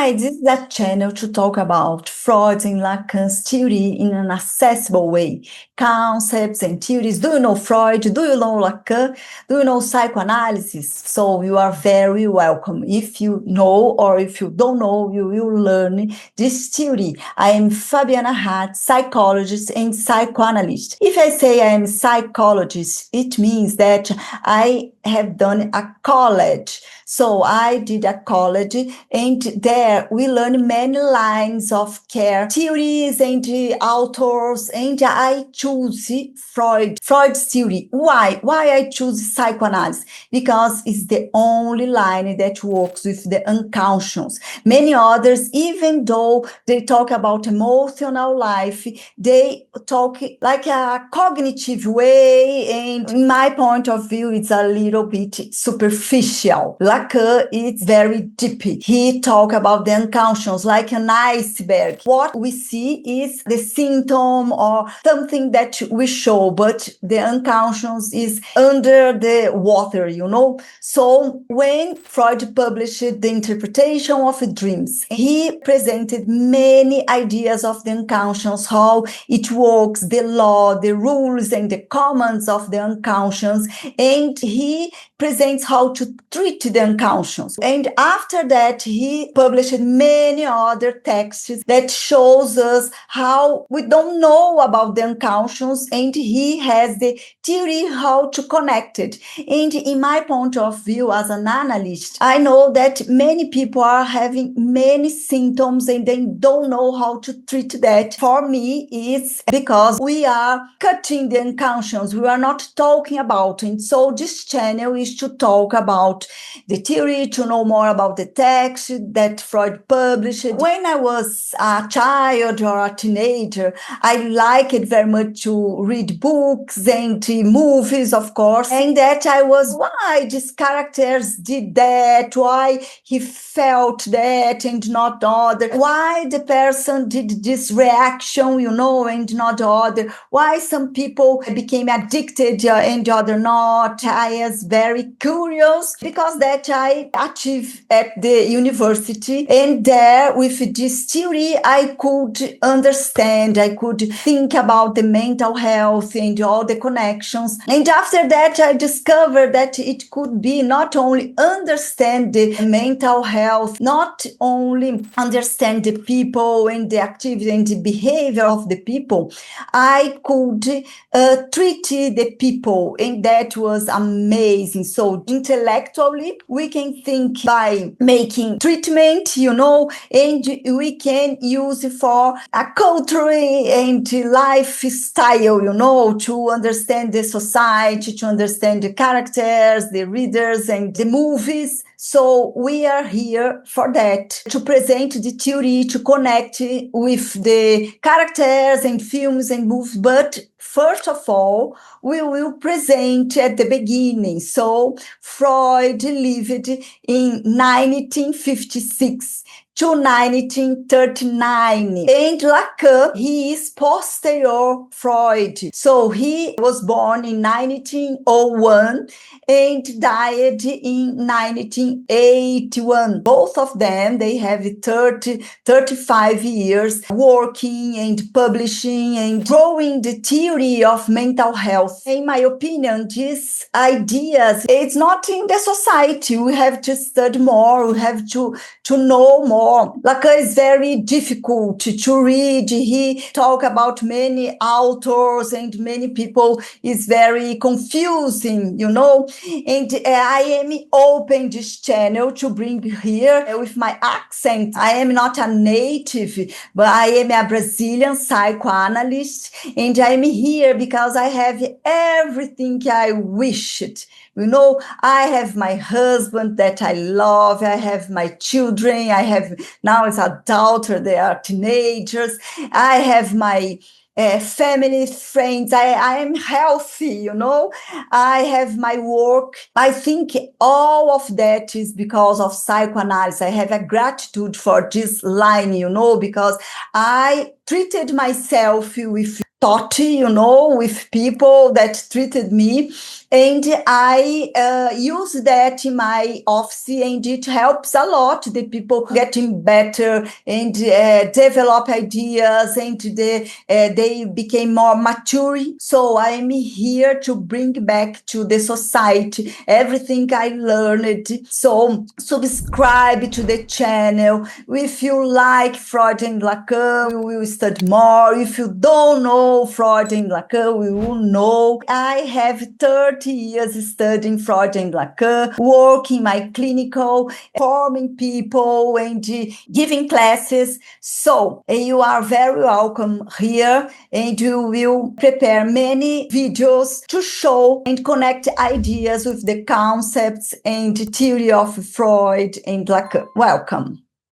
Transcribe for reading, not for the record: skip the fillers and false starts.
Hi, this is a channel to talk about Freud and Lacan's theory in an accessible way. Concepts and theories. Do you know Freud? Do you know Lacan? Do you know psychoanalysis? So you are very welcome. If you know or if you don't know, you will learn this theory. I am Fabiana Hart, psychologist and psychoanalyst. If I say I am a psychologist, it means that I have done a college. So I did a college, and there we learn many lines of care, theories and authors, and I choose Freud's theory. Why? Why I choose psychoanalysis? Because it's the only line that works with the unconscious. Many others, even though they talk about emotional life, they talk like a cognitive way, and in my point of view, it's a little bit superficial. Lacan is very deep. He talk about the unconscious like an iceberg. What we see is the symptom or something that we show, but the unconscious is under the water, So when Freud published the interpretation of dreams, he presented many ideas of the unconscious, how it works, the law, the rules, and the commands of the unconscious, and he presents how to treat the unconscious. And after that, he published many other texts that shows us how we don't know about the unconscious, and he has the theory how to connect it. And in my point of view as an analyst, I know that many people are having many symptoms and they don't know how to treat that. For me, it's because we are cutting the unconscious. We are not talking about it. So this channel is to talk about the theory, to know more about the text that Freud published. When I was a child or a teenager, I liked very much to read books and movies, of course, and that I was, why these characters did that, why he felt that and not the other, why the person did this reaction, and not the other, why some people became addicted and the other not. I was very curious because that I achieved at the university, and there with this theory I could understand, I could think about the mental health and all the connections. And after that I discovered that it could be not only understand the mental health, not only understand the people and the activity and the behavior of the people, I could treat the people, and that was amazing. So intellectually, we can think by making treatment, and we can use it for a culture and lifestyle, to understand the society, to understand the characters, the readers, and the movies. So we are here for that, to present the theory, to connect with the characters and films and movies. But first of all, we will present at the beginning. So Freud lived in 1956 to 1939. And Lacan, he is posterior Freud. So he was born in 1901 and died in 1981. Both of them, they have 35 years working and publishing and growing the theory of mental health. In my opinion, these ideas, it's not in the society. We have to study more. We have to know more. Lacan is very difficult to read. He talk about many authors and many people is very confusing, And I am open this channel to bring here with my accent. I am not a native, but I am a Brazilian psychoanalyst, and I'm here because I have everything I wished. I have my husband that I love. I have my children. I have now as a daughter, they are teenagers. I have my family, friends. I am healthy, I have my work. I think all of that is because of psychoanalysis. I have a gratitude for this line, because I treated myself with thought, with people that treated me. And I use that in my office, and it helps a lot the people getting better and develop ideas, and they became more mature. So I'm here to bring back to the society everything I learned. So subscribe to the channel. If you like Freud and Lacan, we will study more. If you don't know Freud and Lacan, we will know. I have 30 years studying Freud and Lacan, working my clinical, forming people and giving classes. So you are very welcome here, and we will prepare many videos to show and connect ideas with the concepts and theory of Freud and Lacan. Welcome.